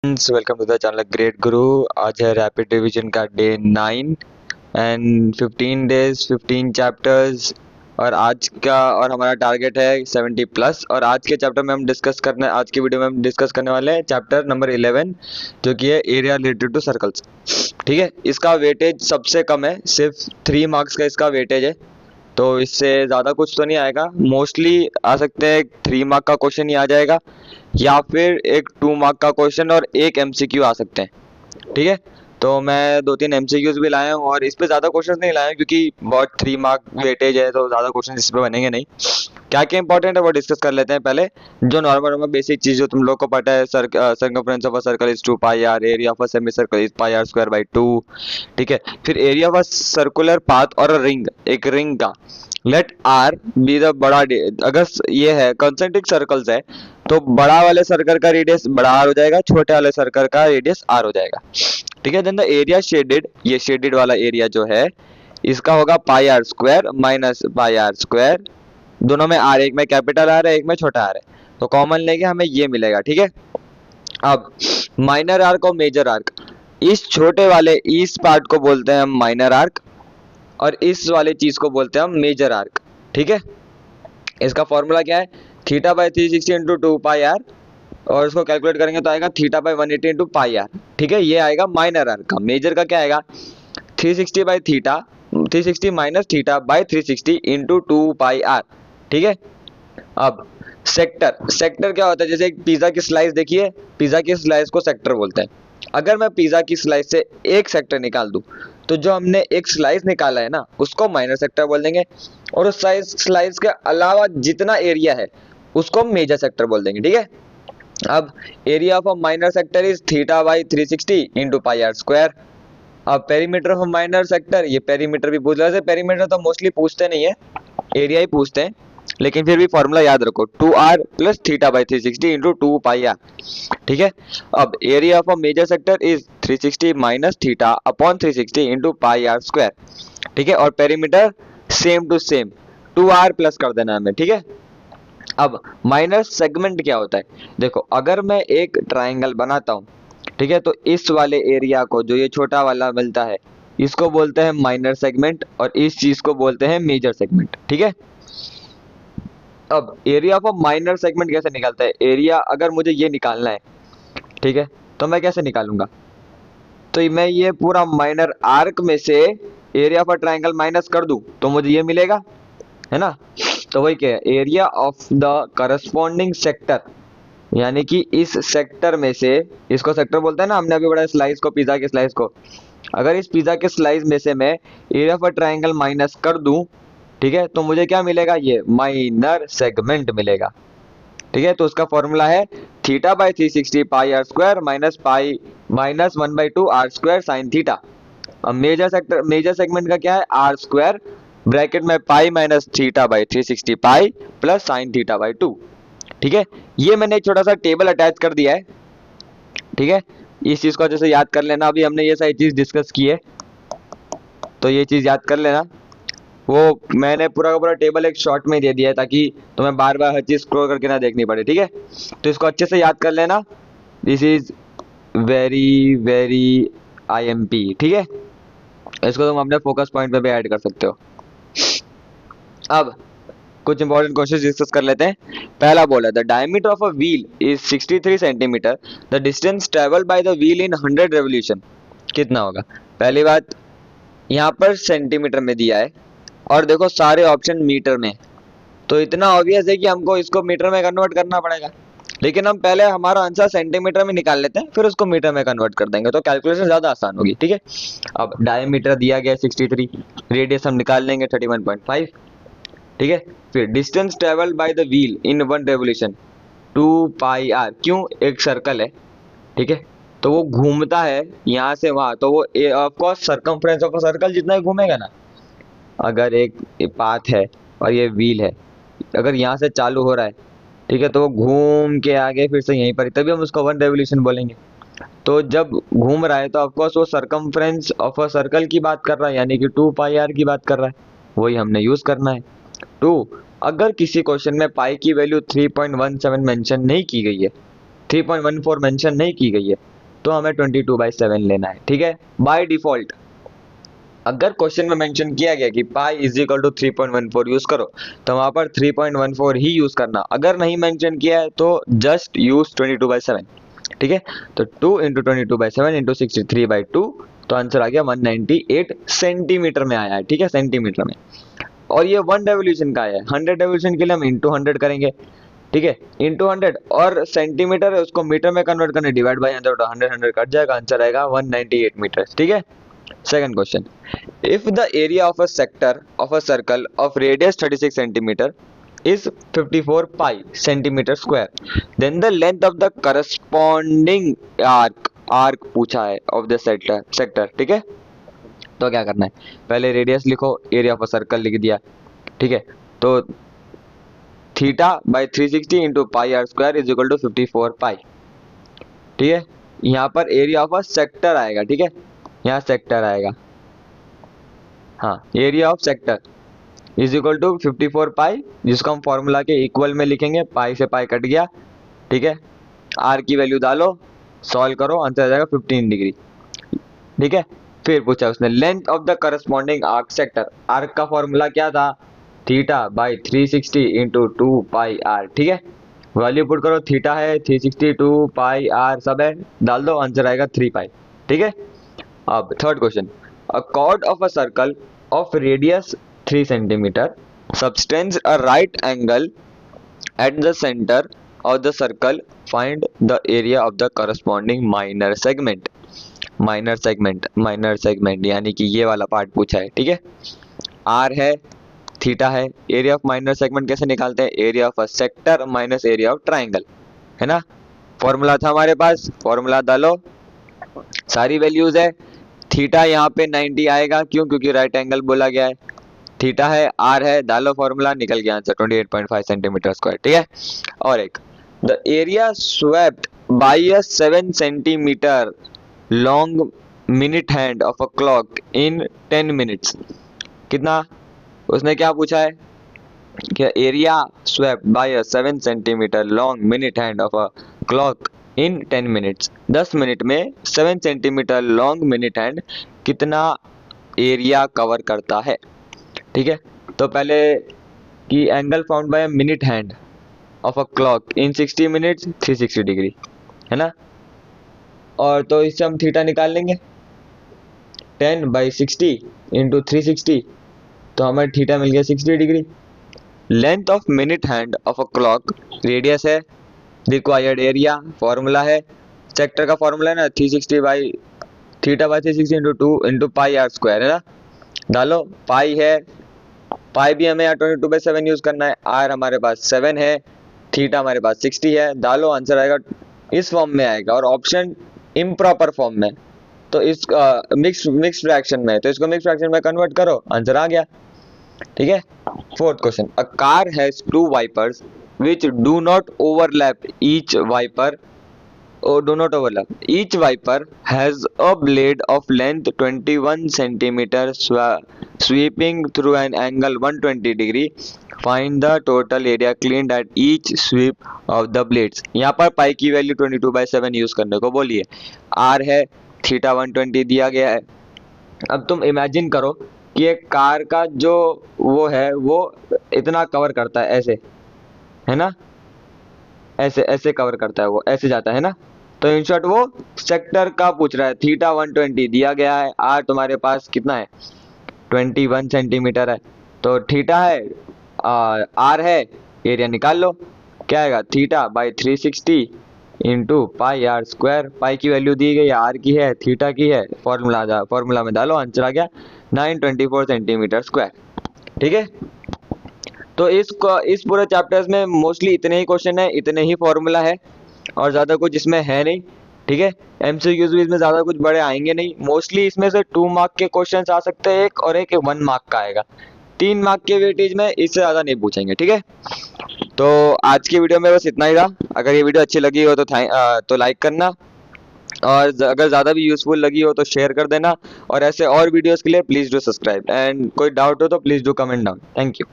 Welcome to the channel great guru. आज है rapid revision का डे 9 एंड 15 डेज 15 चैप्टर्स और हमारा टारगेट है 70 प्लस। और आज के चैप्टर में आज की वीडियो में हम डिस्कस करने वाले हैं चैप्टर नंबर 11 जो कि है एरिया रिलेटेड टू सर्कल्स। ठीक है, इसका वेटेज सबसे कम है, सिर्फ 3 मार्क्स का इसका वेटेज है, तो इससे ज़्यादा कुछ तो नहीं आएगा। मोस्टली आ सकते हैं 3 मार्क का क्वेश्चन ही आ जाएगा या फिर एक 2 मार्क का क्वेश्चन और एक एमसीक्यू आ सकते हैं। ठीक है, तो मैं 2-3 एमसीक्यूज भी लाया हूँ और इस पे ज़्यादा क्वेश्चन नहीं लाया क्योंकि बहुत 3 मार्क वेटेज है, तो ज़्यादा क्वेश्चन इस पे बनेंगे नहीं। क्या क्या इंपॉर्टेंट है वो डिस्कस कर लेते हैं पहले। जो नॉर्मल बेसिक चीज़ जो तुम लोग को पता है, circumference of a circle is 2 pi r, area of a semi circle is pi r square by 2। ठीक है, फिर area of a circular path और रिंग, एक रिंग का लेट आर बी द बड़ा, अगर ये है कंसेंट्रिक सर्कल्स है तो बड़ा वाले सर्कल का रेडियस बड़ा आर हो जाएगा, छोटे वाले सर्कल का रेडियस आर हो जाएगा। ठीक है, देन द एरिया शेडेड, ये शेडेड वाला एरिया जो है इसका होगा pi r square minus pi r square, दोनों में आर, एक में कैपिटल आर है एक में छोटा आर है, तो कॉमन लेके हमें ये मिलेगा। ठीक है, अब माइनर आर्क और मेजर आर्क, इस छोटे वाले इस पार्ट को बोलते हैं हम माइनर आर्क और इस वाले चीज को बोलते हैं हम मेजर आर्क। ठीक है, इसका फॉर्मूला क्या है, theta by 360 into 2 pi r, और इसको कैलकुलेट करेंगे तो आएगा theta by 180 into pi r. ठीक है, ये आएगा माइनर आर्क का। मेजर का क्या आएगा, 360 by theta, 360 minus theta by 360 into 2 pi r. ठीक है, अब सेक्टर, सेक्टर क्या होता है, जैसे एक पिज्जा की स्लाइस देखिए, पिज्जा की स्लाइस को सेक्टर बोलते हैं। अगर मैं पिज्जा की स्लाइस से एक सेक्टर निकाल दूं तो जो हमने एक स्लाइस निकाला है ना उसको माइनर सेक्टर बोल देंगे, और उस स्लाइस के अलावा जितना एरिया है उसको हम मेजर सेक्टर बोल देंगे। ठीक है, अब area of a minor sector is theta by 360 into pi r square. अब पेरीमीटर ऑफ माइनर सेक्टर, ये पेरीमीटर भी पूछ रहे थे, पेरीमीटर तो मोस्टली पूछते नहीं है, एरिया ही पूछते हैं, लेकिन फिर भी फॉर्मूला याद रखो, 2r plus theta by 360 into 2 pi r. ठीक है, अब area of a major sector is 360 minus theta upon 360 into pi r square. ठीक है, और perimeter same to same 2r plus कर देना हमें। ठीक है, अब माइनर सेगमेंट क्या होता है, देखो अगर मैं एक ट्राइंगल बनाता हूँ, ठीक है, तो इस वाले एरिया को जो ये छोटा वाला मिलता है इसको बोलते हैं माइनर सेगमेंट और इस चीज को बोलते हैं मेजर सेगमेंट। ठीक है, अब area of a minor segment कैसे निकालता है, एरिया अगर मुझे ये निकालना है, ठीक है, तो मैं कैसे निकालूंगा, तो मैं ये पूरा माइनर आर्क में से area of a triangle minus कर दूं तो मुझे ये मिलेगा, है ना। तो वही क्या है, area of the corresponding sector, यानी कि इस सेक्टर में से, इसको सेक्टर बोलते हैं ना, हमने अभी बड़ा स्लाइस को, पिज्जा के स्लाइस को, अगर इस पिज्जा के स्लाइस में से मैं area of a triangle minus कर दूं, ठीक है, तो मुझे क्या मिलेगा, ये माइनर सेगमेंट मिलेगा। ठीक है, तो उसका फॉर्मूला है theta by 360 pi r square minus pi minus 1/2 r square sine theta. अब मेजर सेगमेंट का क्या है, आर स्क्वायर ब्रैकेट में pi minus theta by 360 pi plus sine theta by 2। ठीक है, ये मैंने एक छोटा सा टेबल अटैच कर दिया है। ठीक है, इस चीज को जैसे याद कर लेना, अभी हमने ये सारी चीज डिस्कस की है तो ये चीज याद कर लेना। वो मैंने पूरा का पूरा टेबल एक शॉर्ट में दे दिया है ताकि तुम्हें बार बार हर चीज स्क्रॉल करके ना देखनी पड़े। ठीक है, तो इसको अच्छे से याद कर लेना, this is very very IMP। ठीक है, इसको तुम अपने फोकस पॉइंट पे भी ऐड कर सकते हो। अब कुछ इंपॉर्टेंट क्वेश्चन डिस्कस कर लेते हैं। पहला बोला, the diameter of a wheel is 63 centimetre, the distance travelled by the wheel in 100 revolution कितना होगा। पहली बात, यहाँ पर सेंटीमीटर में दिया है और देखो सारे ऑप्शन मीटर में, तो इतना ऑब्वियस है कि हमको इसको मीटर में कन्वर्ट करना पड़ेगा, लेकिन हम पहले हमारा आंसर सेंटीमीटर में निकाल लेते हैं फिर उसको मीटर में कन्वर्ट कर देंगे, तो कैलकुलेशन ज्यादा आसान होगी। ठीक है, अब डायमीटर दिया गया 63, रेडियस हम निकाल लेंगे 31.5। ठीक है, फिर distance travelled by the wheel in 1 revolution 2 pi r, क्यों, एक सर्कल है, ठीक है, तो वो घूमता है यहाँ से वहां, तो वो of course circumference of a circle जितना ही घूमेगा ना। अगर एक पाथ है और ये व्हील है, अगर यहाँ से चालू हो रहा है, ठीक है, तो वो घूम के आगे फिर से यहीं पर, तभी हम उसको 1 रेवोल्यूशन बोलेंगे। तो जब घूम रहा है तो ऑफ कोर्स वो सर्कमफ्रेंस ऑफ अ सर्कल की बात कर रहा है, यानी कि 2 पाई आर की बात कर रहा है, वही हमने यूज करना है। 2, अगर किसी क्वेश्चन में पाई की वैल्यू 3.17 मेंशन नहीं की गई है, 3.14 मेंशन नहीं की गई है, तो हमें 22/7 लेना है। ठीक है, बाय डिफॉल्ट अगर क्वेश्चन में मेंशन किया गया कि pi is equal to 3.14 use करो, तो वहां पर 3.14 ही यूज करना। अगर नहीं मेंशन किया है तो जस्ट यूज 22/7। ठीक है, तो 2 इंटू 22/7 इंटू 63/2, तो आंसर आ गया 198 सेंटीमीटर में आया है। ठीक है, सेंटीमीटर में। और ये 1 रेवोल्यूशन का है, 100 रेवोल्यूशन के लिए हम इंटू 100 करेंगे। ठीक है, इंटू 100, और सेंटीमीटर है उसको मीटर में कन्वर्ट करने, डिवाइड बाई 100, 100 कट जाएगा, आंसर आएगा 198 मीटर। ठीक है, second question, if the area of a sector of a circle of radius 36 centimeter is 54 pi centimeter square, then the length of the corresponding arc पूछा है of the sector। ठीक है, तो क्या करना है, पहले रेडियस लिखो, एरिया ऑफ अ सर्कल लिख दिया। ठीक है, तो theta by 360 into pi r square is equal to 54 pi. ठीक है, यहाँ पर एरिया ऑफ अ सेक्टर आएगा। ठीक है, यहाँ सेक्टर आएगा, हाँ, area of sector is equal to 54 pi, जिसको हम फॉर्मूला के इक्वल में लिखेंगे, पाई से पाई कट गया। ठीक है, आर की वैल्यू डालो, सॉल्व करो, आंसर आ जाएगा 15 डिग्री। ठीक है, फिर पूछा उसने length of the corresponding arc sector. Arc का फॉर्मूला क्या था, theta by 360 into 2 pi r. ठीक है, वैल्यू पुट करो, थीटा है 360, 2 पाई आर सब है, डाल दो, आंसर आएगा 3 पाई। ठीक है, अब third question, a chord of a circle of radius 3 centimeter subtends a right angle at the center of the circle, find the area of the corresponding minor segment। Minor segment यानी कि ये वाला part पूछा है। ठीक है, are है, theta है, एरिया ऑफ माइनर सेगमेंट कैसे निकालते हैं, area of a sector minus area of triangle, है ना। फॉर्मूला था हमारे पास, फॉर्मूला डालो, सारी वैल्यूज है। थीटा यहाँ पे 90 आएगा, क्यों, क्योंकि राइट एंगल बोला गया है। थीटा है, आर है, डालो फॉर्मूला, निकल गया आंसर 28.5 सेंटीमीटर स्क्वायर। ठीक है, और एक, the area swept by a 7 centimetre long minute hand of a clock in 10 minutes. कितना, उसने क्या पूछा है कि area swept by a 7 centimetre long minute hand of a clock in 10 minutes. 10 minute में 7 सेंटीमीटर लॉन्ग मिनट हैंड कितना area cover करता है। ठीक है, तो पहले कि angle found by minute hand of a clock in 60 minutes 360 degree, है ना। और तो इससे हम थीटा निकाल लेंगे, 10/60 इंटू 360, तो हमें थीटा मिल गया 60 degree. Length of minute hand of a clock, radius है, रिक्वायर्ड एरिया, फॉर्मूला है, सेक्टर का फॉर्मूला है ना, 360 by theta by 360 into 2 into pi r square, है ना। डालो, पाई है, पाई भी हमें यहाँ 22/7 यूज करना है, आर हमारे पास 7 है, थीटा हमारे पास 60 है, डालो, आंसर आएगा इस फॉर्म में आएगा। और ऑप्शन इम्प्रॉपर फॉर्म में, तो इस मिक्स फ्रैक्शन में, तो इसको मिक्स फ्रैक्शन में कन्वर्ट करो, आंसर आ गया। ठीक है, fourth question, a car has 2 wipers which do not overlap, each wiper do not overlap, each wiper has a blade of length 21 centimeter sweeping through an angle 120 degree, find the total area cleaned at each sweep of the blades। यहाँ पर पाई की value 22/7 use करने को बोली है, are है, theta 120 दिया गया है। अब तुम इमेजिन करो कि एक कार का जो वो है वो इतना कवर करता है, ऐसे, है ना, ऐसे ऐसे कवर करता है, वो ऐसे जाता है ना। तो इन शॉर्ट वो सेक्टर का पूछ रहा है, थीटा 120 दिया गया है, आर तुम्हारे पास कितना है 21 सेंटीमीटर है, तो थीटा है, आर है, एरिया निकाल लो, क्या आएगा, theta by 360 into pi r square. Pi की वैल्यू दी गई है, आर की है, थीटा की है, फॉर्मूला में डालो, आंसर आ गया 924 सेंटीमीटर स्क्वायर। ठीक है, तो इस पूरे चैप्टर्स में मोस्टली इतने ही क्वेश्चन है, इतने ही फॉर्मूला है, और ज़्यादा कुछ इसमें है नहीं। ठीक है, एमसीक्यूज भी इसमें ज़्यादा कुछ बड़े आएंगे नहीं, मोस्टली इसमें से 2 मार्क के क्वेश्चंस आ सकते हैं, एक और एक 1 मार्क का आएगा, 3 मार्क के वेटेज में इससे ज़्यादा नहीं पूछेंगे। ठीक है, तो आज की वीडियो में बस इतना ही था। अगर ये वीडियो अच्छी लगी हो तो लाइक करना, और अगर ज़्यादा भी यूजफुल लगी हो तो शेयर कर देना, और ऐसे और वीडियोस के लिए प्लीज़ डू सब्सक्राइब, एंड कोई डाउट हो तो please do comment down. Thank you.